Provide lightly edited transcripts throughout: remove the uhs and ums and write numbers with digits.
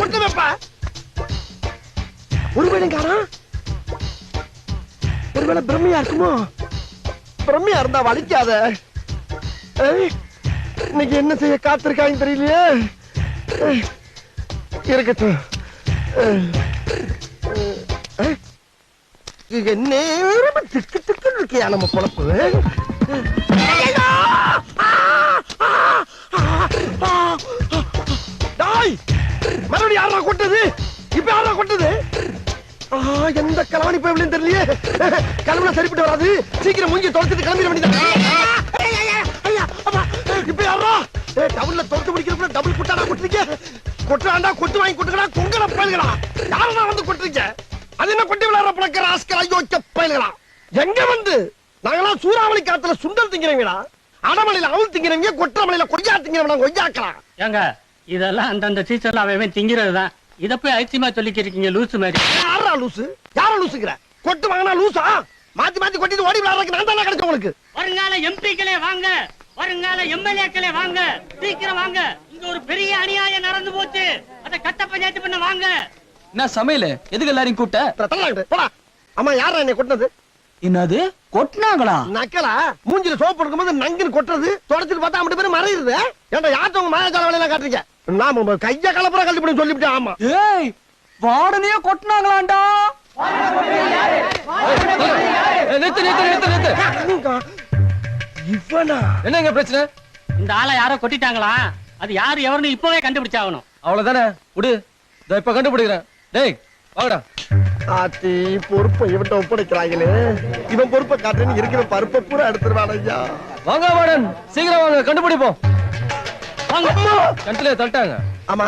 கொட்டுவேப்பா. ஒருவேளை காணா, ஒருவேளை பிரம்மையா இருக்குமோ? பிரம்மையா இருந்தா வலிக்காத. இன்னைக்கு என்ன செய்ய காத்திருக்காங்க தெரியலையே. இருக்கட்டும். நேரம் திக்கு திக்கு இருக்கியா நம்ம பொழப்பு. மறுபடியும் யாரா கொட்டது? இப்ப யாரா கொட்டது? எந்த கலவாணி போய் தெரியலையே. கிளம்புனா சரிப்பட்டு வராது. சீக்கிரம் மூஞ்சி தொலைச்சிட்டு கிளம்பிட வேண்டியது. இப்ப யாரா டபுள்ல தொலைச்சு பிடிக்கிறப்ப டபுள் குட்டாடா கொட்டுறீங்க? கொட்டுறாண்டா, கொட்டு வாங்கி கொட்டுக்கடா, கொங்கல பயல்களா. யாரா வந்து கொட்டுறீங்க? அது என்ன கொட்டி விளையாடுற பழக்கிற ஆஸ்கர் ஐயோச்ச பயல்களா. எங்க வந்து நாங்கெல்லாம் சூறாவளி காத்துல சுண்டல் திங்கிறீங்களா? அடமலையில அவள் திங்கிறவங்க, கொற்றமலையில கொய்யா திங்கிறவங்க கொய்யாக்கலாம். ஏங்க இதெல்லாம் அந்தந்த சீசன்ல அவன் திங்கிறதுதான். இத போய் ஐசியமா சொல்லிக்கிறீங்க லூசு மாதிரி. யாரா லூசு? யாரா லூசுங்கிற? கொட்டு வாங்கினா லூசா? மாத்தி மாத்தி கொட்டிட்டு ஓடி விளையாடுறதுக்கு நான் தானே கிடைச்ச உங்களுக்கு. வருங்கால எம்பிக்களே வாங்க, வருங்கால எம்எல்ஏக்களே வாங்க, சீக்கிரம் வாங்க. இங்க ஒரு பெரிய அநியாயம் நடந்து போச்சு. அத கட்ட பஞ்சாயத்து பண்ண வாங்க. என்ன சமையல? எதுக்கு எல்லாரையும் கூட்ட? போடா. அம்மா யாரா என்னை கொட்டினது? என்னது கொட்டினாங்களா? நக்கலா? மூஞ்சில சோப்பு எடுக்கும்போது நங்குன்னு கொட்டுறது, தொடச்சிட்டு பார்த்தா அப்படி பேரு மறையுது. ஏன்டா யார்ட்ட உங்க மாயாஜால வேலையெல்லாம் காட்டுறீங்க? நான் கைய கலப்புற கல்வி சொல்லிவிட்டேன். ஆமா ஏய் வாடனையே கொட்டினாங்களாண்டா. இவனா? என்னங்க பிரச்சனை? இந்த ஆளை யாரோ கொட்டிட்டாங்களா? அது யாரு எவருன்னு இப்பவே கண்டுபிடிச்சாகணும். அவ்வளவுதானே விடு, இப்ப கண்டுபிடிக்கிறேன். டேய் வாடா. ஆத்தி பொறுப்பை இவன்ட்ட ஒப்படைக்கிறாங்களே. இவன் பொறுப்பை காட்டுன்னு இருக்கிற பருப்பை பூரா எடுத்துருவான் ஐயா. வாங்க வாடன், சீக்கிரம் வாங்க, கண்டுபிடிப்போம். கண்டிலே தள்ளிட்டாங்க. ஆமா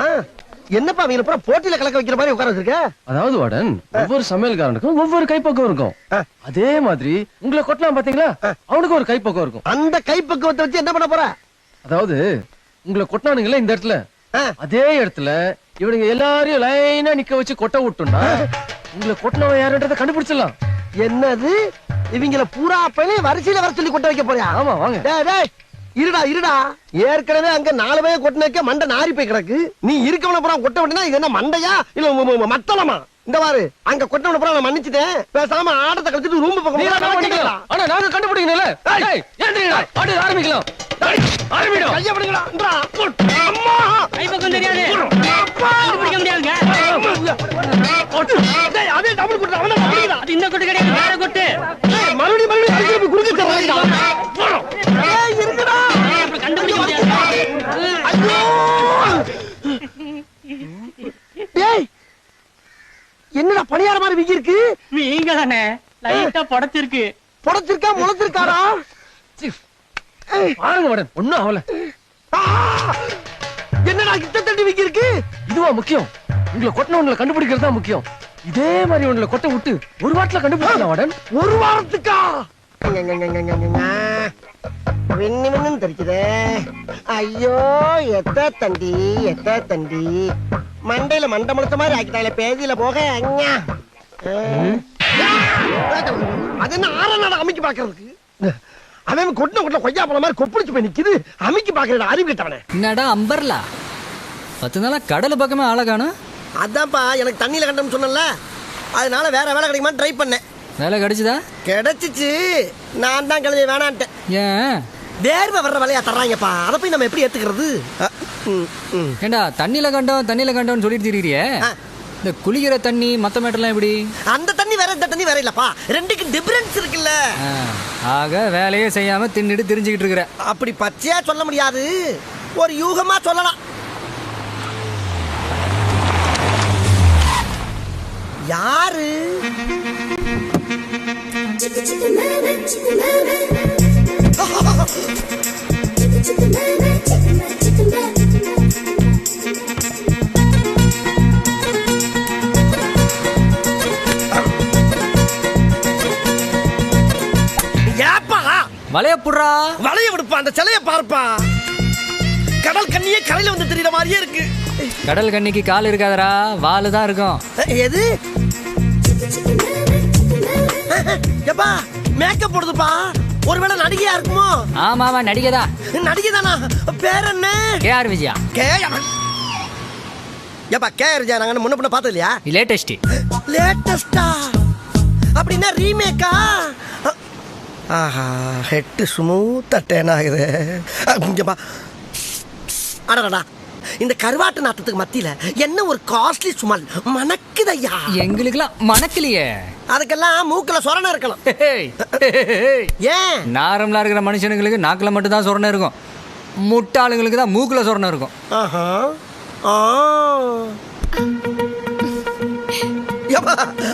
என்னப்பா அவங்க பூரா போட்டியில கலக்க வைக்கிற மாதிரி உட்கார வச்சிருக்க? அதாவது வாடன், ஒவ்வொரு சமையல்காரனுக்கும் ஒவ்வொரு கைப்பக்கம் இருக்கும். அதே மாதிரி உங்களை கொட்டலாம் பாத்தீங்களா, அவனுக்கு ஒரு கைப்பக்கம் இருக்கும். அந்த கைப்பக்குவத்தை வச்சு என்ன பண்ண போற? அதாவது உங்களை கொட்டினானுங்களே இந்த இடத்துல, அதே இடத்துல இவனுங்க எல்லாரையும் லைனா நிக்க வச்சு கொட்ட விட்டுனா உங்களை கொட்டினவன் யாருன்றத கண்டுபிடிச்சிடலாம். என்னது இவங்கள பூரா பையனை வரிசையில வர சொல்லி கொட்ட வைக்க போறியா? ஆமா வாங்க. டேய் இருடா இருடா, ஏற்கனவே அங்க 4 பேர் கொட்டின வைக்க மண்டை நாரி போய் கிடக்கு. நீ இருக்கவன பூரா கொட்ட விட்டா இது என்ன மண்டையா இல்ல மத்தளமா? இந்த பாரு, அங்க கொட்டவன பூரா நான் மன்னிச்சிட்டேன். பேசாம ஆடத்தை கழிச்சிட்டு ரூம் பக்கம். ஆனா நாங்க கண்டுபிடிக்கணும்ல. ஏன்டா ஆடு ஆரம்பிக்கலாம். ஆரம்பிடும். கைய பிடிங்கடா. அம்மா கைப்பக்கம் தெரியாது, கண்டுபிடிக்க முடியாதுங்க. டேய் அதே டபுள் கொட்டு. அவன பிடிங்கடா. அது இந்த கொட்டு கிடையாது, வேற கொட்டு. மறுபடியும் திருப்பி குறுக்க தரறீங்க. ஏய் இருக்குடா, கண்டுபிடிக்க முடியாது. ஐயோ டேய் என்னடா பணியார மாதிரி வீங்கி இருக்கு? நீங்க தானே லைட்டா படத்திருக்கு. புடச்சிருக்கா முளைச்சிருக்காரா? பாருங்க வாடன், ஒண்ணும் ஆகல. என்னடா கிட்ட தட்டி வீங்கி இருக்கு? இதுவா முக்கியம்? உங்களை கொட்டினவங்களை கண்டுபிடிக்கிறது தான் முக்கியம். இதே மாதிரி உங்களை கொட்ட விட்டு ஒரு வாரத்துல கண்டுபிடிக்கலாம் வாடன். ஒரு வாரத்துக்கா? வெண்ணு தெரிக்குதே. ஐயோ எத்த தண்டி மண்டையில மண்டை முளைச்ச மாதிரி ஆக்கிட்டாங்களே பேதியில போக. அது என்ன ஆறநாட அமைக்கி பாக்குறதுக்கு? அவன் கொட்டின கொட்டின கொய்யா பழம் மாதிரி கொப்பளிச்சு போய் நிக்குது. அமைக்கி பாக்குற அறிவு கிட்டவனே. என்னடா அம்பர்லா 10 நாளா கடல் பக்கமே ஆள காணோம். அதான்ப்பா எனக்கு தண்ணியில கண்டோம்னு சொன்னல, அதனால வேற வேலை கிடைக்குமா ட்ரை பண்ணேன். வேலை கிடைச்சுதா? கிடைச்சிச்சு. நான் தான் கிளம்பி வேணான்ட்டேன். ஏன்? வேர்வை வர்ற வேலையா தர்றாங்கப்பா, அதை போய் நம்ம எப்படி ஏத்துக்கிறது? ஏண்டா தண்ணியில கண்டோம்னு சொல்லிட்டு திரியிறியே, இந்த குளிக்கிற தண்ணி மத்த மேட்டர்லாம் எப்படி? அந்த தண்ணி வேற இந்த தண்ணி வேற இல்லப்பா, ரெண்டுக்கு டிஃபரன்ஸ் இருக்குல்ல. ஆக வேலையே செய்யாம தின்னுட்டு தெரிஞ்சுக்கிட்டு இருக்கிற. அப்படி பச்சையா சொல்ல முடியாது, ஒரு யூகமா சொல்லலாம். யாரு? வளைய புடுறா. வளைய விடுப்பா, அந்த சிலைய பார்ப்பா. கடல் கண்ணியே கரையில வந்து தெரியற மாதிரியே இருக்கு. கடல் கண்ணிக்கு கால் இருக்காதரா, வாலு தான் இருக்கும். எது? எப்பா மேக்கப் போடுதுப்பா, ஒருவேளை நடிகையா இருக்குமோ? ஆமாமா நடிகைதான். நடிகைதானா? பேர் என்ன? கேஆர் விஜயா. ஏப்பா கேஆர் ஜெயராங்கன்னு முன்ன பின்ன பார்த்தது இல்லையா? லேட்டஸ்ட். லேட்டஸ்டா அப்படின்னா ரீமேக்கா? ஆஹா ஹெட் ஸ்மூத்தா டேன் ஆகுது. அடடா இந்த கருவாட்டு நாட்டத்துக்கு மத்தியில என்ன ஒரு காஸ்ட்லி சுமல் மணக்குதையா. எங்களுக்குலாம் மணக்கலையே. அதுக்கெல்லாம் மூக்குல சொரணை இருக்கணும். ஏன்? நார்மலா இருக்கிற மனுஷனுங்களுக்கு நாக்குல மட்டும் தான் சொரணை இருக்கும். முட்டாளுங்களுக்கு தான் மூக்குல சொரணை இருக்கும். ஆஹா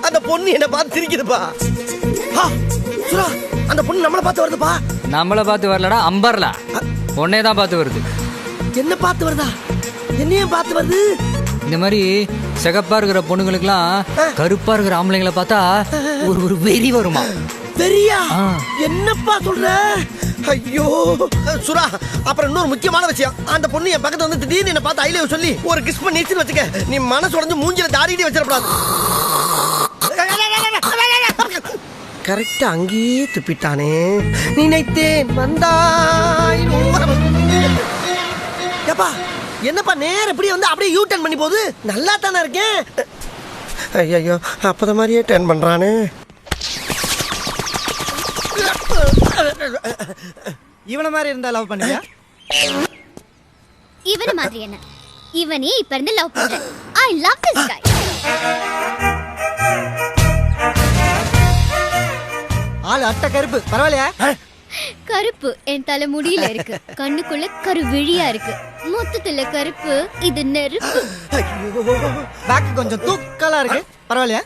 அந்த பொண்ணு என்ன பார்த்து சிரிக்குதுப்பா. சுரா அந்த பொண்ணு நம்மளை பார்த்து வருதுப்பா. நம்மளை பார்த்து வரலடா, அம்பர்லா பொண்ணே தான் பார்த்து வருது. என்ன பார்த்து வருதா? என்னையும் பார்த்து வருது. இந்த மாதிரி சிகப்பா இருக்கிற பொண்ணுங்களுக்குலாம் கருப்பா இருக்கிற ஆம்பளைங்களை பார்த்தா ஒரு வெறி வருமா? வெறியா? என்னப்பா சொல்ற? ஐயோ சுரா, அப்புறம் இன்னொரு முக்கியமான விஷயம். அந்த பொண்ணு என் பக்கத்துல வந்து திடீர்னு என்ன பார்த்து ஐ லவ் சொல்லி ஒரு கிஸ் பண்ணிச்சுன்னு வச்சுக்க, நீ மனசு உடைஞ்சு மூஞ்சில தாடிடி வச்சிடக்கூடாது. கரெக்டா அங்கேயே துப்பிட்டானே. நினைத்தேன் வந்தாய். ஏப்பா என்னப்பா நேரம் இப்படியே வந்து அப்படியே யூ டர்ன் பண்ணி போகுது? நல்லா தானே இருக்கேன். ஐயோ அப்பத மாதிரியே டர்ன் பண்றானே. இவன மாதிரி இருந்தா லவ் பண்ணுவியா? இவன மாதிரி என்ன? இவனே இப்ப இருந்து லவ் பண்றேன். I love this guy. ஆளு அட்ட கருப்பு பரவாயில்லையா? கருப்பு என் தலை முடியில இருக்கு, கண்ணுக்குள்ள கருவிழியா இருக்கு, மொத்தத்துல கருப்பு. இது நெருப்பு. பேக் கொஞ்சம் தூக்கலா இருக்கு பரவாயில்லையா?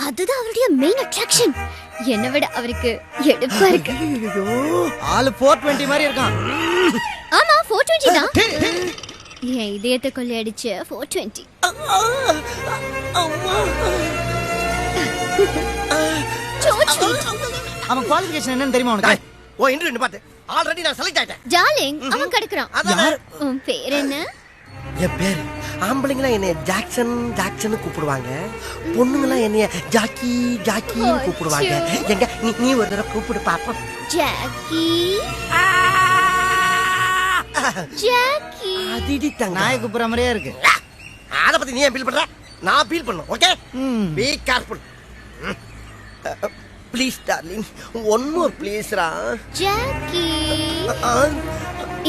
அதுதான் அவருடைய மெயின் அட்ராக்ஷன். என்னை விட அவருக்கு எடுப்பா இருக்கு. ஆளு 420 மாதிரி இருக்கான். ஆமா 420 தான். என் இதயத்தை கொள்ளையடிச்ச 420. அவன் குவாலிஃபிகேஷன் என்னன்னு தெரியுமா உனக்கு? ஓ இன்டர்வியூ பாத்து ஆல்ரெடி நான் செலக்ட் ஆயிட்டேன். டார்லிங் அவன் கிடக்குறான். யார்? உன் பேர் என்ன? என் பேரு. ஆம்பளைங்களாம் என்னைய ஜாக்சன் ஜாக்சன் கூப்பிடுவாங்க, பொண்ணுங்களாம் என்னைய ஜாக்கி ஜாக்கி கூப்பிடுவாங்க. எங்க நீ ஒரு தடவை கூப்பிடு பாப்போம். Jackie Jackie. அதிடிட்டாங்க. நாயை கூப்பிடுற மாதிரியே இருக்கு. அத பத்தி நீ ஏன் ஃபீல் பண்ற? நான் ஃபீல் பண்ணனும். Okay be careful. Please darling, one more please ரா. ஜாக்கி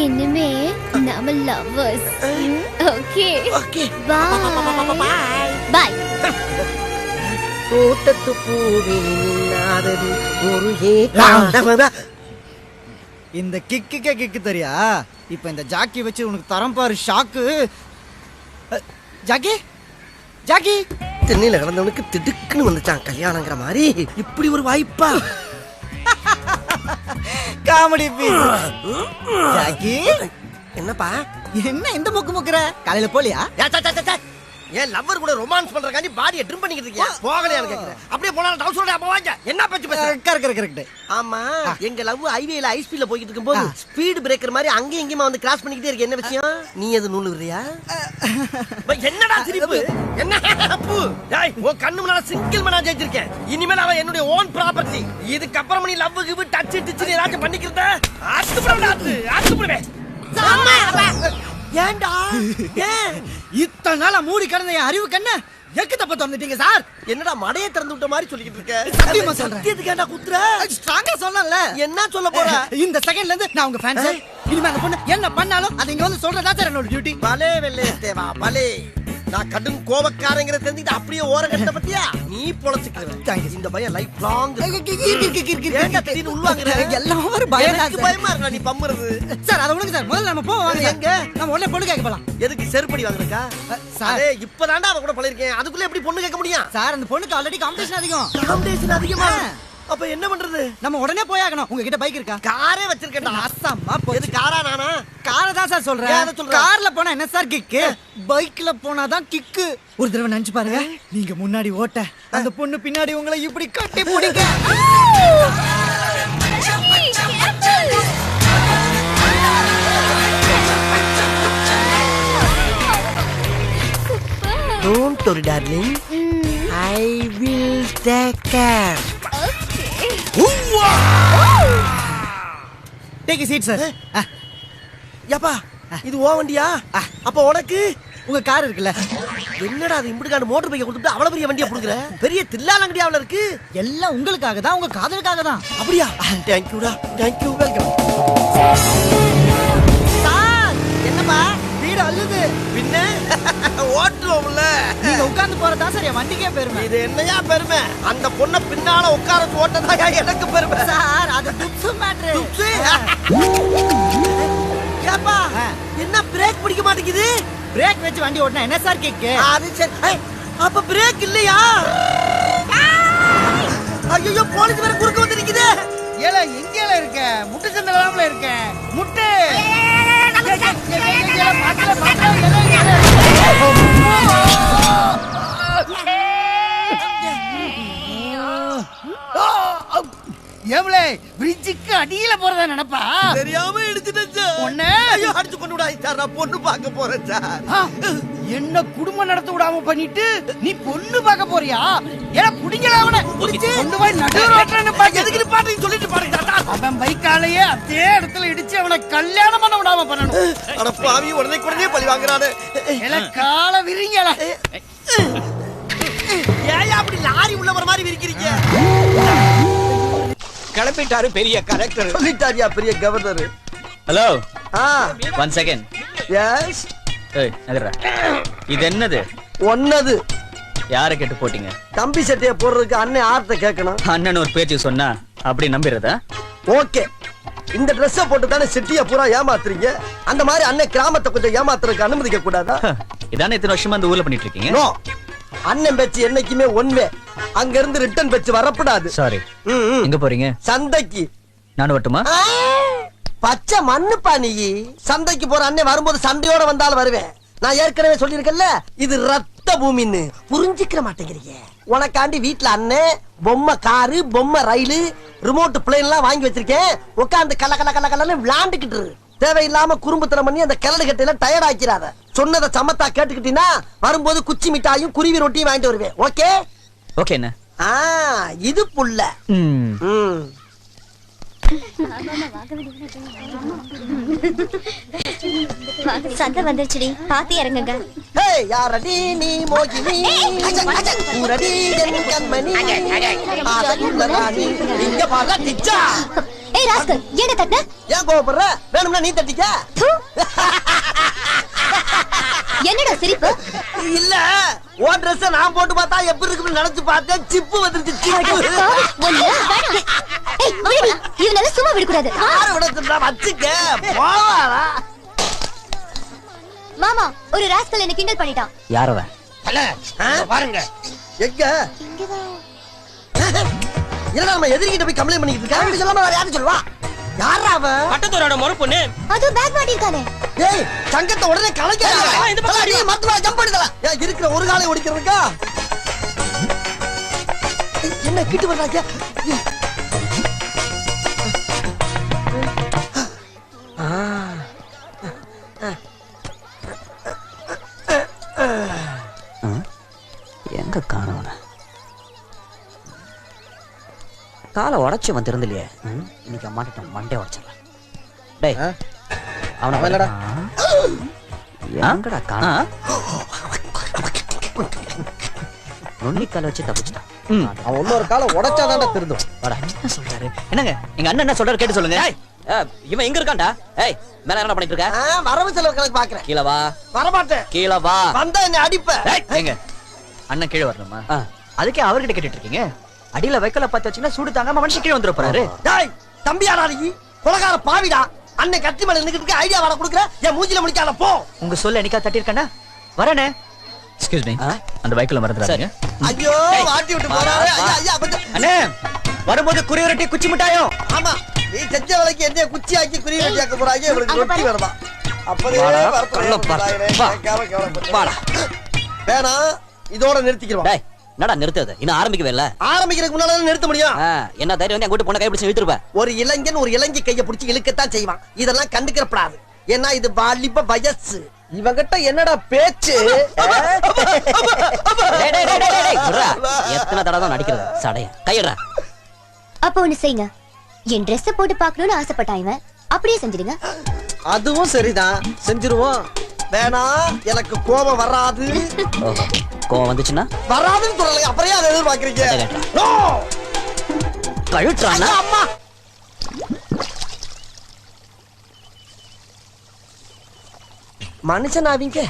இனிமே நாம lovers. Okay okay bye bye. தோட்டத்து பூவின் நாதது ஒரு ஏ. இந்த கிக்குக்கே கிக்கு தெரியா? இப்ப இந்த ஜாக்கி வச்சு உனக்கு தரம் பாரு ஷாக்கு. ஜாக்கி ஜாக்கி தென்னையில கிடந்தவனுக்கு திடுக்குன்னு வந்துச்சான் கல்யாணங்கிற மாதிரி. இப்படி ஒரு வாய்ப்பா? Comedy piece. ஜாக்கி என்னப்பா என்ன இந்த முக்கு முக்குற? காலையில போலியா? ஏன் லவ்வர் கூட ரொமான்ஸ் பண்றக்காண்டி பாடியை ட்ரிம் பண்ணிக்கிட்டு இருக்கியா? போகலையான்னு கேக்குறேன். அப்படியே போனா டவுசரோட அப்ப வாங்க. என்ன பேச்சு பேசுற? கரெக்ட். ஆமா எங்க லவ் ஹைவேல ஹை ஸ்பீட்ல போயிட்டு இருக்கும்போது ஸ்பீட் பிரேக்கர் மாதிரி அங்கேயும் இங்கேயுமா வந்து கிராஸ் பண்ணிக்கிட்டே இருக்கு. என்ன விஷயம்? நீ எது நூல் விடுறியா? என்னடா சிரிப்பு? என்ன அப்பு? டேய் உன் கண்ணு முன்னால சிங்கிள் மேனா ஜெயிச்சிருக்கேன். இனிமேல் அவ என்னுடைய ஓன் ப்ராப்பர்ட்டி. இதுக்கு அப்புறம் நீ லவ் கிவ் டச் டிச் ஏதாச்சும் பண்ணிக்கிறத ஆத்து போடுவே. ஏன்டா? ஏன் இத்தனை நாளா மூடி கிடந்த என் அறிவு கண்ண எக்கு தப்ப திறந்துட்டீங்க சார். என்னடா மடையை திறந்து விட்ட மாதிரி சொல்லிக்கிட்டு இருக்க? சத்தியமா சொல்றேன். சத்தியத்துக்கு ஏன்டா குத்துற? ஸ்ட்ராங்கா சொன்னல. என்ன சொல்ல போற? இந்த செகண்ட்ல இருந்து நான் உங்க ஃபேன் சார். இனிமே அந்த பொண்ணு என்ன பண்ணாலும் அது இங்க வந்து சொல்றதா சார் என்னோட டியூட்டி. பலே வெள்ளே தேவா பலே. நான் கடும் கோபக்காரங்கிற தெரிஞ்சுட்டு அப்படியே ஓரங்கட்ட பத்தியா நீ பொழச்சுக்கிறேன். இந்த பையன் லைஃப் லாங் திடீர்னு உள்வாங்குற. எல்லாம் ஒரு பயம் எனக்கு பயமா இருக்கா நீ பம்முறது? சார் அதை விடுங்க சார். முதல்ல நம்ம போவோம். எங்க நம்ம உடனே பொண்ணு கேட்க போலாம். எதுக்கு செருப்படி வாங்குறக்கா? சார் இப்பதான்டா அவ கூட பழகிருக்கேன். அதுக்குள்ள எப்படி பொண்ணு கேட்க முடியும்? சார் அந்த பொண்ணுக்கு ஆல்ரெடி காம்படிஷன் அதிகம். காம்படிஷன் அதிகமா? அப்ப என்ன பண்றது? நம்ம உடனே போயாகணும். உங்ககிட்ட பைக் இருக்கா? காரே வச்சிருக்கேன்டா. அசம்மா எது காரா நானா? காரை தான் சார் சொல்றேன். கார்ல போனா என்ன சார் கிக்கு? பைக்ல போனா தான் கிக்கு. ஒரு தடவை நினைச்சு பாருங்க. நீங்க முன்னாடி ஓட்ட, அந்த பொண்ணு பின்னாடி உங்களை இப்படி கட்டி பிடிக்க. Don't worry darling, I will take care. Take a seat sir. யப்பா இது ஓ வண்டியா? அப்ப உனக்கு உங்க கார் இருக்குல்ல, என்னடா அது இம்புடுகான மோட்டர் பைக்கை கொடுத்துட்டு அவ்வளவு பெரிய வண்டியை புடுங்குற? பெரிய தில்லாலங்கடியாவுல இருக்கு. எல்லாம் உங்களுக்காக தான், உங்க காதலுக்காக தான். அப்படியா? தேங்க்யூடா, தேங்க்யூ, வெல்கம். சார் என்னப்பா வீடு அள்ளுது? பின்ன ஓட்டுவோம்ல. நீங்க உட்கார்ந்து போறதா சார் என் வண்டிக்கே பெருமை. இது என்னையா பெருமை? அந்த பொண்ணை பின்னால உட்கார ஓட்டதாயா எனக்கு பெருமை. சார் அது துப்சு மேட்ரு. துப்சு? ஏப்பா என்ன பிரேக் பிடிக்க மாட்டேங்குது? பிரேக் வச்சு வண்டி ஓட்டினா என்ன சார் கேக்கு? அது சரி. அப்ப பிரேக் இல்லையா? ஐயோ போலீஸ் வேற குறுக்க வந்து நிக்குது. ஏல எங்கேல இருக்க? முட்டை சந்தலாம்ல இருக்க. முட்டை ஏவலே பிரிட்ஜுக்கு அடியில போறதா நினைப்பா? தெரியாம எடுத்துட்டேன் சார். ஒண்ணே ஐயோ அடிச்சு கொண்டு விடாய் சார். நான் பொண்ணு பார்க்க போறேன் சார். என்ன குடும்பம் நடத்த விடாம பண்ணிட்டு நீ பொண்ணு பார்க்க போறியா? ஏன்னா புடிங்கல அவனை புடிச்சு கொண்டு போய் நடு ரோட்ல பாக்க. எதுக்கு பாட்டு சொல்லிட்டு பாருங்க சார். அவன் பைக்காலேயே அதே இடத்துல இடிச்சு அவனை கல்யாணம் பண்ண விடாம பண்ணணும். அட பாவி உடனே பழி வாங்குறானே. எல கால விரிங்கல. ஏன் அப்படி லாரி உள்ள வர மாதிரி விரிக்கிறீங்க? கிளப்பிட்டாரு பெரிய கலெக்டர். சொல்லிட்டாரியா பெரிய கவர்னர். ஹலோ, ஆ 1 செகண்ட். எஸ். ஏய் நகர்றா. இது என்னது? ஒன்னது யாரை கேட்டு போட்டீங்க? கம்பி சட்டையை போடுறதுக்கு அண்ணன் ஆர்ட்ட கேட்கணும். அண்ணன் ஒரு பேச்சு சொன்னா அப்படி நம்பிடுறதா? ஓகே. இந்த ட்ரெஸ்ஸை போட்டு தானே சிட்டியை பூரா ஏமாத்துறீங்க. அந்த மாதிரி அண்ணன் கிராமத்தை கொஞ்சம் ஏமாத்துறதுக்கு அனுமதிக்க கூடாதா? இதானே இத்தனை வருஷமா அந்த ஊர்ல பண்ணிட்டு இருக்கீங்க? நோ. அண்ணன் பேச்சு என்னைக்குமே ஒன்வே. அங்க இருந்து ரிட்டர்ன் பேச்சு வரப்படாது. சாரி. எங்க போறீங்க? சந்தைக்கு. நானும் வரட்டுமா? பச்சை மண்ணுப்பா நீ. சந்தைக்கு போற அண்ணன் வரும்போது சண்டையோட வந்தாலும் வருவேன். நான் ஏற்கனவே சொல்லியிருக்கேன்ல, இது ரத்த பூமின்னு. புரிஞ்சுக்கிற மாட்டேங்கிறீங்க. உனக்காண்டி வீட்டுல அண்ணன் பொம்மை காரு, பொம்மை ரயிலு, ரிமோட் பிளேன் எல்லாம் வாங்கி வச்சிருக்கேன். உட்காந்து கல கல கல கலன்னு விளையாண்டுக்கிட்டு இரு. தேவையில்லாம குறும்புத்தனம் பண்ணி அந்த கிளடு கட்டையில டயர்ட் ஆக்கிறாத. சொன்னதை சமத்தா கேட்டுக்கிட்டீங்கன்னா வரும்போது குச்சி மிட்டாயும் குருவி ரொட்டியும் வாங்கிட்டு வருவேன். ஓகே? ஓகே என்ன? இது புள்ள. சந்தை வந்துருச்சுடி, பாத்து இறங்குங்க. யாரடி நீ மோகினி, ஊரடி என் கண்மணி, ஆசையுள்ள ராணி, இங்க பாரு டிச்சா. ஏய் ராஸ்கல், ஏன் தட்ட? ஏன் கோவப்படுற? வேணும்னா நீ தட்டிக்க. என்னடா சிரிப்பு? இல்ல, ஓ ட்ரெஸ் நான் போட்டு பார்த்தா எப்படி இருக்குன்னு நினைச்சு பார்த்தேன். சிப்பு வந்துருச்சு. சிப்பு. ஏய் விடுடி, இவனால சும்மா விட கூடாது. யார விடதுடா வச்சுக்க. போவாடா. மாமா, ஒரு ராஸ்கல் என்ன கிண்டல் பண்ணிட்டான். யார் அவன்? பாருங்க. எங்க? இல்ல நம்ம எதிரிகிட்ட போய் கம்ப்ளைண்ட் பண்ணிட்டு இருக்க. சொல்லாம வேற யாரும் சொல்லுவா? யாரா அவன்? பட்டத்தோரோட முறை பொண்ணு. அது பேக் மாட்டிருக்கானே. ஏய், சங்கத்தை உடனே கலக்கிறாங்க. இந்த பக்கம் நீ மத்தவா ஜம்ப் பண்ணிடல. ஏய், இருக்கிற ஒரு காலை ஓடிக்கிறதுக்கா? என்ன கிட்ட வர்றாங்க? எங்க காணவன? காலை உடைச்சு வந்திருந்தில்லையே. இன்னைக்கு மாட்டிட்டோம். மண்டே உடைச்சிடலாம். டேய் அவனை வரலடா. எங்கடா காண? நுண்ணிக்கால வச்சு தப்பிச்சிட்டான். அவன் இன்னொரு காலை உடைச்சாதான்டா திருந்தும். வாடா. என்ன சொல்றாரு? என்னங்க எங்க அண்ணன் என்ன சொல்றாரு கேட்டு சொல்லுங்க. இவன் எங்க இருக்கான்டா? ஏய் மேல என்ன பண்ணிட்டு இருக்க? வரவு செலவு கணக்கு பாக்குறேன். கீழ வா. வரமாட்டேன். கீழ வா. வந்தா என்ன அடிப்ப. எங்க அண்ணன் கீழே வரணுமா? அதுக்கே அவர்கிட்ட கேட்டுட்டு இருக்கீங்க? அடியில வைக்கல பத்த வச்சீங்கன்னா சூடு தாங்காம மனுஷன் கீழே வந்துட போறாரு. டேய் தம்பியாடா நீ கொலகார பாவிடா. அண்ணன் கத்தி மேல நின்னுக்கிட்டு ஐடியா வர குடுக்குற. என் மூஞ்சில முடிக்காத போ. உங்க சொல்ல என்னைக்கா தட்டி இருக்கேனா? வரேனே. Excuse me. அந்த பைக்ல மறந்துறாதீங்க. ஐயோ வாட்டி விட்டு போறாரு. ஐயா ஐயா அண்ணே வரும்போது குறி ரொட்டி குச்சி மிட்டாயும். ஆமா நீ செஞ்ச வேலைக்கு என்ன குச்சி ஆக்கி குறி ரொட்டி ஆக்க போறாங்க. இவருக்கு ரொட்டி வேணுமா? அப்பவே வாடா. வேணா இதோட நிறுத்திக்கிறோம். டேய் என்னடா நிறுத்துறது? இன்னும் ஆரம்பிக்கவே இல்ல. ஆரம்பிக்கிறதுக்கு முன்னால நிறுத்த முடியும். என்ன தைரியம் வந்து எங்கூட்டு பொண்ணை கை பிடிச்சு இழுத்துருப்ப? ஒரு இளைஞன் ஒரு இளைஞி கையை பிடிச்சி இழுக்கத்தான் செய்வான். இதெல்லாம் கண்டுக்கிறப்படாது. ஏன்னா இது வாலிப வயசு. இவங்கிட்ட என்னடா பேச்சு? எத்தனை தடவை தான் நடிக்கிறது? சடைய கையிடுறா. அப்ப ஒண்ணு செய்யுங்க. என் ட்ரெஸ் போட்டு பாக்கணும்னு ஆசைப்பட்டான் இவன். அப்படியே செஞ்சிடுங்க. அதுவும் சரிதான், செஞ்சிருவோம். வேணா எனக்கு கோபம் வராது. கோவம் வந்துச்சுன்னா வராதுன்னு சொல்லல, அப்புறம் அதை எதிர்பார்க்கறீங்க? நோ கழுட்டுறானா? அம்மா மனுஷன் அவங்க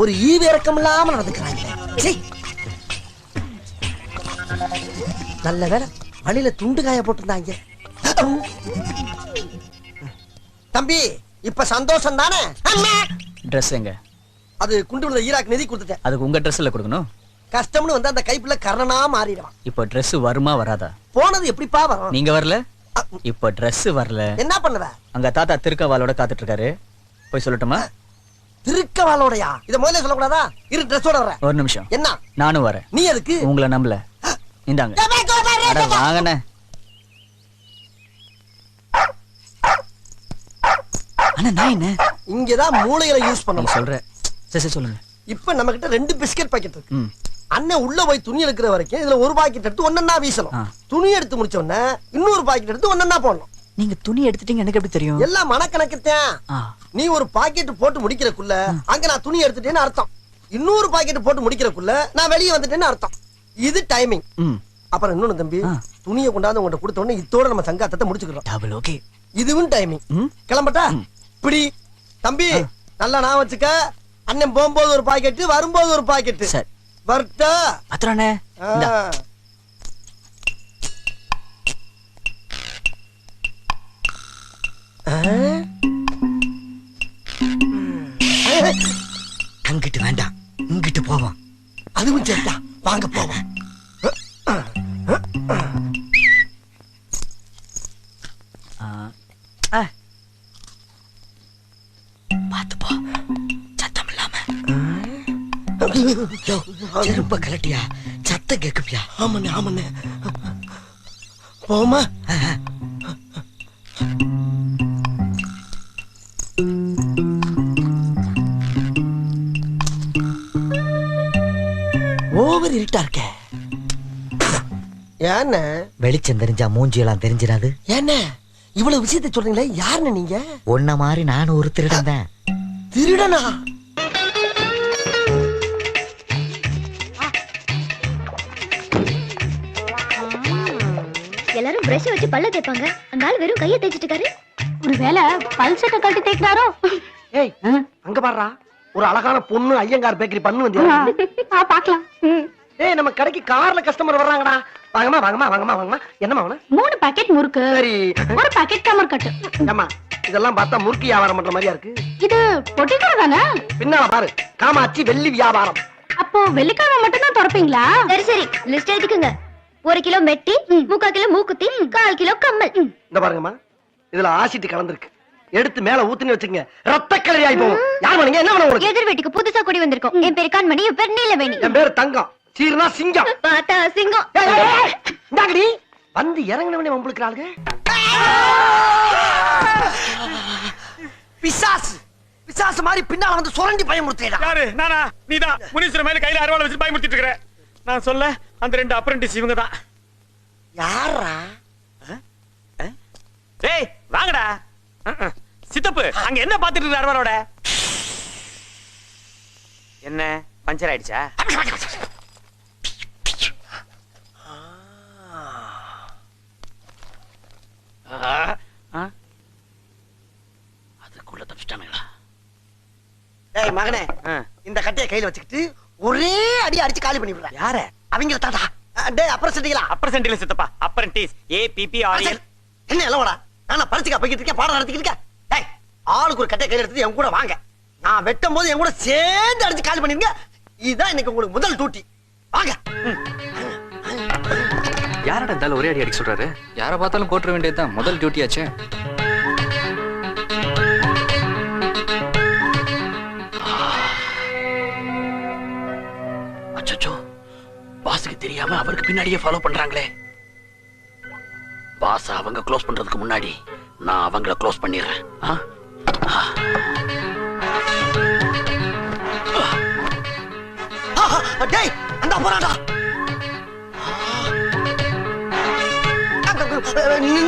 ஒரு ஈவு இறக்கம் இல்லாம நடந்துக்கிறாங்க. நல்ல வேலை வழியில துண்டு காய போட்டிருந்தாங்க. தம்பி இப்ப சந்தோஷம் தானே? ட்ரெஸ் எங்க? அது குண்டு விழுந்த ஈராக்கு நிதி கொடுத்துட்டேன். அதுக்கு உங்க ட்ரெஸ்ல கொடுக்கணும். கஷ்டம்னு வந்து அந்த கைப்புல கர்ணனா மாறிடுவான். இப்போ ட்ரெஸ் வருமா வராதா? போனது எப்படிப்பா வரும்? நீங்க வரல, இப்போ ட்ரெஸ் வரல. என்ன பண்ணுவ? அங்க தாத்தா திருக்கவாலோட காத்துட்டு இருக்காரு, போய் சொல்லட்டுமா? திருக்கவாலோடயா? இத முதல்ல சொல்லக்கூடாதா? இரு ட்ரெஸ்ஸோட வர. ஒரு நிமிஷம், என்ன? நானும் வரேன். நீ எதுக்கு? உங்களை நம்பல. இந்தாங்க. அட வாங்கண்ணே. அண்ணா நான் என்ன இங்கதான் மூளைகளை யூஸ் நீ பண்ணணும். சொல்ற. சரி சரி சொல்லுங்க. இப்ப நம்ம கிட்ட 2 பிஸ்கட் பாக்கெட் இருக்கு. ம். அண்ணன் உள்ள போய் துணி எடுக்கிற வரைக்கும் இதுல ஒரு பாக்கெட் எடுத்து ஒண்ணா வீசணும். ஆ. துணி எடுத்து முடிச்ச உடனே இன்னொரு பாக்கெட் எடுத்து ஒண்ணா போடணும். நீங்க துணி எடுத்துட்டீங்க, எனக்கு எப்படி தெரியும்? எல்லாம் மனக்கணக்குத்தான். ஆ. நீ ஒரு பாக்கெட் போட்டு முடிக்கிறக்குள்ள அங்க நான் துணி எடுத்துட்டேன்னு அர்த்தம். இன்னொரு பாக்கெட் போட்டு முடிக்கிறக்குள்ள நான் வெளியே வந்துட்டேன்னு அர்த்தம். இது டைமிங். ம். அப்புறம் இன்னொன்னு தம்பி, துணியை கொண்டாந்து உங்கள்ட்ட கொடுத்த உடனே இதோட நம்ம சங்காத்தத்தை முடிச்சுக்கிறோம். Double okay. இதுவும் டைமிங். ம். கிளம்பட்டா? இப்படி தம்பி நல்லா நான் வச்சுக்க. அண்ணன் போகும்போது ஒரு பாக்கெட், வரும்போது ஒரு பாக்கெட். சரி. வரட்டா? பத்திரண்ணே. இந்தா. அங்கிட்டு வேண்டாம், இங்கிட்டு போவோம். அதுவும் சரிதா, வாங்க போவோம். பாத்து போ, சத்தம் இல்லாம. செருப்ப கலட்டியா? சத்தம் கேக்குப்பியா? ஆமாண்ணே ஆமாண்ணே. போமா? ஓவர் இருட்டா இருக்க. ஏன்ன வெளிச்சம் தெரிஞ்சா மூஞ்சியெல்லாம் தெரிஞ்சிடாது. என்ன இவ்வளவு விஷயத்தை சொல்றீங்களே? யாருன்னு நீங்க? உன்ன மாதிரி நானும் ஒரு திருடன் தான். திருடனா? எல்லாரும் பிரஷ் வச்சு பல்ல தேய்ப்பாங்க, அந்த ஆள் வெறும் கையை தேய்ச்சிட்டு இருக்காரு. ஒருவேளை பல்சட்டை கட்டி தேய்க்கிறாரோ? ஏய் அங்க பாருடா, ஒரு அழகான பொண்ணு ஐயங்கார் பேக்கரி பண்ணு வந்தியா? பாக்கலாம். ஏய் நம்ம கடைக்கு கார்ல கஸ்டமர் வர்றாங்கடா. வாங்கம்மா வாங்கம்மா வாங்கம்மா வாங்கம்மா. என்னம்மா வாங்க? 3 பாக்கெட் முறுக்கு, சரி. ஒரு பாக்கெட் கமர் கட்டு. ஏம்மா இதெல்லாம் பார்த்தா முறுக்கு வியாபாரம் பண்ற மாதிரியா இருக்கு. இது பொட்டிக்கடை தானே? பின்னால பாரு, காமாட்சி வெள்ளி வியாபாரம். அப்போ வெள்ளிக்கிழமை மட்டும் தான் திறப்பீங்களா? சரி சரி, லிஸ்ட் எழுதிக்குங்க. 1 கிலோ மெட்டி, 3/4 கிலோ மூக்குத்தி, 1/4 கிலோ கம்மல். இந்த பாருங்கம்மா, இதுல ஆசிட் கலந்துருக்கு. எடுத்து மேல ஊத்துன்னு வச்சுங்க, ரத்த கலரி ஆயி போகும். யார் பண்ணீங்க? என்ன பண்ண உங்களுக்கு? எதிர் வீட்டுக்கு புதுசா குடி வந்திருக்கோம். என் பேரு கண்மணி, என் பேர் நீலவேணி. என் பேரு தங்கம், சீர்னா சிங்கம். பார்த்தா சிங்கம். இந்தாங்கடி வந்து இறங்கினவனே உங்களுக்கு ஆளுங்க. பிசாசு பிசாசு மாதிரி பின்னால வந்து சுரண்டி பயமுறுத்தேடா. யாரு? நானா? நீதான் முனீஸ்வரன் மேல கையில அருவாளை வச்சு பயமுறுத்திட்டு இருக்கற. நான் சொல்ல, அந்த 2 அப்ரண்டிஸ் இவங்க தான். யாரா? டேய் வாங்கடா. சித்தப்பு அங்க என்ன பாத்துட்டு இருக்க அருவாளோட? என்ன பஞ்சர் ஆயிடுச்சா? அதுக்குள்ள தப்பிச்சிட்டானுங்களா? டேய் மகனே, இந்த கட்டைய கையில வச்சுக்கிட்டு ஒரே அடி அடிச்சு காலி பண்ணி விடுறேன். யார? அவங்கள தாத்தா. டேய் அப்புறம் செட்டிங்களா? அப்புறம் சென்டில சித்தப்பா. Apprentice APPRL. என்ன எல்லோடா? நானா பரிசுக்கா போய்கிட்டு இருக்கேன், பாடம் நடத்திக்கிட்டு இருக்கேன். டேய் ஆளுக்கு ஒரு கட்டைய கையில எடுத்து என் கூட வாங்க. நான் வெட்டும் போது என் கூட சேர்ந்து அடிச்சு காலி பண்ணிருங்க. இதுதான் இன்னைக்கு உங்களுக்கு முதல் டூட்டி. வாங்க. யாரடா இருந்தாலும் ஒரே அடி அடிக்க சொல்றாரு? யாரை பார்த்தாலும் போட்டுற வேண்டியதுதான், முதல் டியூட்டி ஆச்சு. அச்சச்சோ, பாஸுக்கு தெரியாம அவருக்கு பின்னாடியே ஃபாலோ பண்றாங்களே. பாஸ் அவங்க க்ளோஸ் பண்றதுக்கு முன்னாடி நான் அவங்கள க்ளோஸ் பண்ணிடுறேன். டேய் அந்த போறாடா.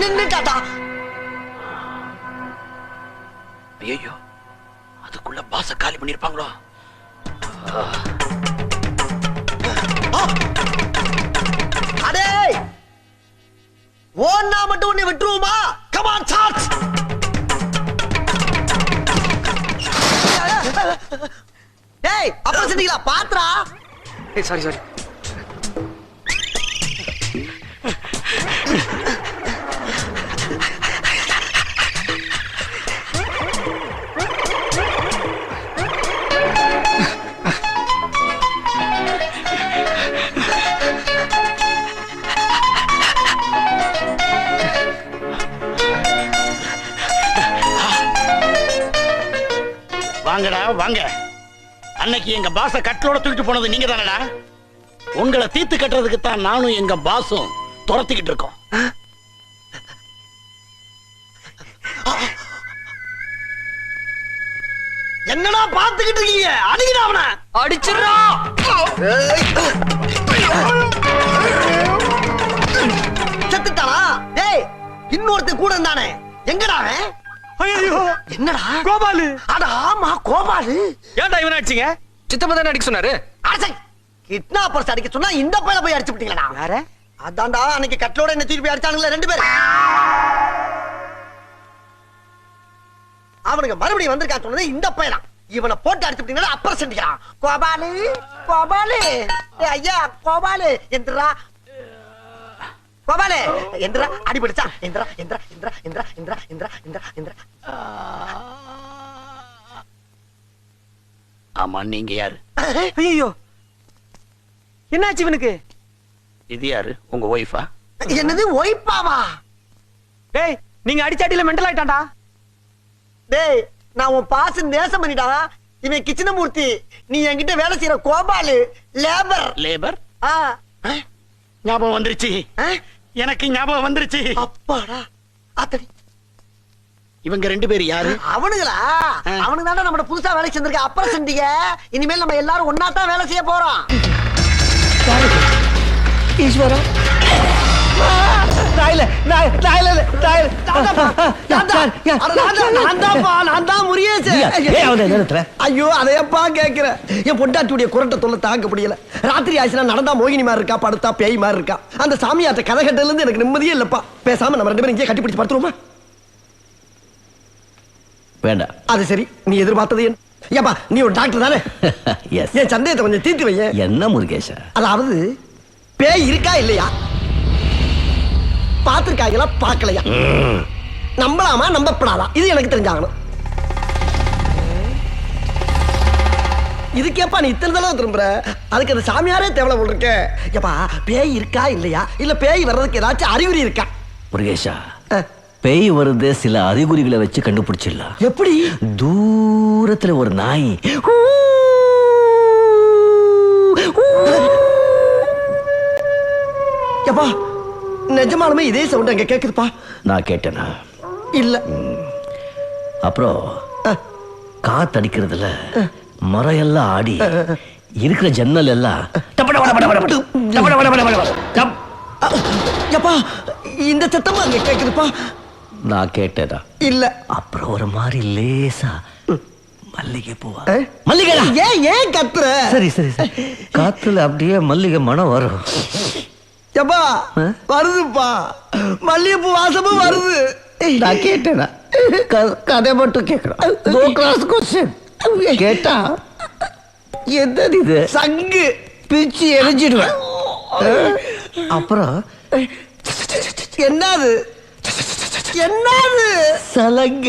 நின்னுட்டாடா. ஐயோ, அதுக்குள்ள பாஸ காலி காலி பண்ணிருப்பாங்களோ? அடே ஓன்னா மட்டும் உன்னை விட்டுருவோமா? Come on charge. ஏய் அப்பா செஞ்சீங்களா பாத்ரா? ஏய் சாரி சாரி. வாங்கடா வாங்க. அன்னைக்கு எங்க பாச கட்டலோட தூக்கிட்டு போனது நீங்க தானடா. உங்களை தீர்த்து கட்டுறதுக்கு தான் நானும் எங்க பாசும் துரத்திக்கிட்டு இருக்கோம். என்னடா பாத்துக்கிட்டு இருக்கீங்க? அடிங்கடா அவனை. அடிச்சிடுறோம். செத்துட்டானா? டேய் இன்னொருத்தன் கூட இருந்தானே எங்கடா அவன்? ஐயோ என்னடா கோபாலு? அட ஆமா கோபாலு. ஏன்டா இவனை அடிச்சீங்க? சித்தப்பா தானே அடிக்க சொன்னாரு. அரசை கிட்னாப்பர்ஸ் அடிக்க சொன்னா இந்த பையல போய் அடிச்சு விட்டீங்களா? வேற அதான்டா அன்னைக்கு கட்டலோட என்ன தூக்கி போய் அடிச்சானுங்களே 2 பேர். அவனுக்கு மறுபடியும் வந்திருக்கான் சொன்னது இந்த பையனா. இவனை போட்டு அடிச்சு விட்டீங்களா? அப்புறம் செஞ்சுக்கிறான். கோபாலு கோபாலு ஐயா கோபாலு எந்திரா கோபாலு எந்திரா அடிபடிச்சா எந்திரா எந்திரா எந்திரா எந்திரா எந்திரா எந்திரா எந்திரா எந்திரா. ஆமா நீங்க யாரு? ஐயோ என்னாச்சு இவனுக்கு? இது யாரு? உங்க ஒய்ஃபா? என்னது ஒய்பாவா? டேய் நீங்க அடிச்சாட்டில மெண்டல் ஆயிட்டான்டா. டேய் நான் உன் பாச நேசம் பண்ணிட்டா. இவன் கிச்சனமூர்த்தி, நீ என்கிட்ட வேலை செய்யற கோபாலு லேபர். லேபர்? ஞாபகம் வந்துருச்சு. எனக்கு ஞாபகம் வந்துருச்சு. அப்பாடா அத்தடி. இவங்க 2 பேர் யாரு? அவனுங்களா? அவனுக்கு தானே நம்ம புதுசா வேலை செஞ்சிருக்க. அப்புறம் செஞ்சீங்க. இனிமேல் நம்ம எல்லாரும் ஒன்னா தான் வேலை செய்ய போறோம். ஈஸ்வரன் ஐயோ அதையப்பா கேக்குற. என் பொண்டாட்டியுடைய குரட்டை தொல்லை தாங்க முடியல. ராத்திரி ஆச்சுனா நடந்தா மோகினி மாதிரி இருக்கா, படுத்தா பேய் மாதிரி இருக்கா. அந்த சாமியாட்ட கதை கட்டல இருந்து எனக்கு நிம்மதியே இல்லப்பா. பேசாம நம்ம 2 பேரும் இங்கே கட்டி பிடிச்சு படுத்துருவோமா? வேண்டாம். அது சரி, நீ எதிர்பார்த்தது என்ன? ஏப்பா நீ ஒரு டாக்டர் தானே? என் சந்தேகத்தை கொஞ்சம் தீர்த்து வைய. என்ன முருகேஷா? அதாவது பேய் இருக்கா இல்லையா, பாத்திருக்காங்களா பார்க்கலையா, நம்பலாமா நம்பப்படாதா, இது எனக்கு தெரிஞ்சாகணும். இதுக்கேப்பா நீ இத்தனை தடவை திரும்புற? அதுக்கு அந்த சாமியாரே தேவலை போல் இருக்க. ஏப்பா பேய் இருக்கா இல்லையா, இல்ல பேய் வர்றதுக்கு ஏதாச்சும் அறிகுறி இருக்கா? முருகேஷா, பேய் வருது சில அறிகுறிகளை வச்சு கண்டுபிடிச்சிடலாம். எப்படி? தூரத்துல ஒரு நாய் ஏப்பா நிஜமாலுமே இதே சவுண்ட் அங்க கேக்குதுப்பா. நான் கேட்டேனா? இல்ல. அப்புறம் காத்தடிக்கிறதுல மரம் எல்லாம் ஆடி இருக்கிற ஜன்னல் எல்லாம் ஏப்பா இந்த சத்தமா அங்க கேக்குதுப்பா. நான் கேட்டேனா? இல்ல. அப்புறம் ஒரு மாதிரி லேசா மல்லிகை பூவா, மல்லிகை ஏன் கத்துற? சரி சரி சரி, காத்துல அப்படியே மல்லிகை மனம் வரும். ஏப்பா வருதுப்பா, மல்லிகைப்பூ வாசமும் வருது. நான் கேட்டேனா? கதை மட்டும் கேட்கிறேன். கேட்டா என்னது இது? சங்கு பிச்சு எரிஞ்சிடுவேன். அப்புறம் என்னது என்னது? சலங்க.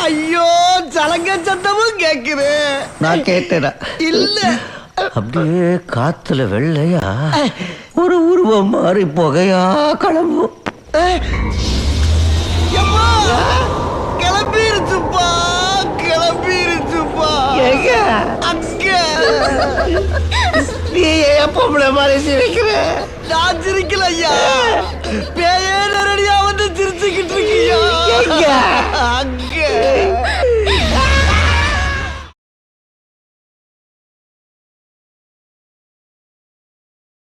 ஐயோ சலங்க சத்தமும் கேக்குது. நான் கேட்டேனா? இல்ல. அப்படியே காத்துல வெள்ளையா ஒரு உருவம் மாறி புகையா கிளம்பும். கிளம்பிருச்சுப்பா கிளம்பிருச்சுப்பா. அங்க நீ ஏன் பொம்பளை மாதிரி சிரிக்கிற? நான் சிரிக்கல ஐயா, பேயே நேரடியா வந்து சிரிச்சுக்கிட்டு இருக்கியா? அங்க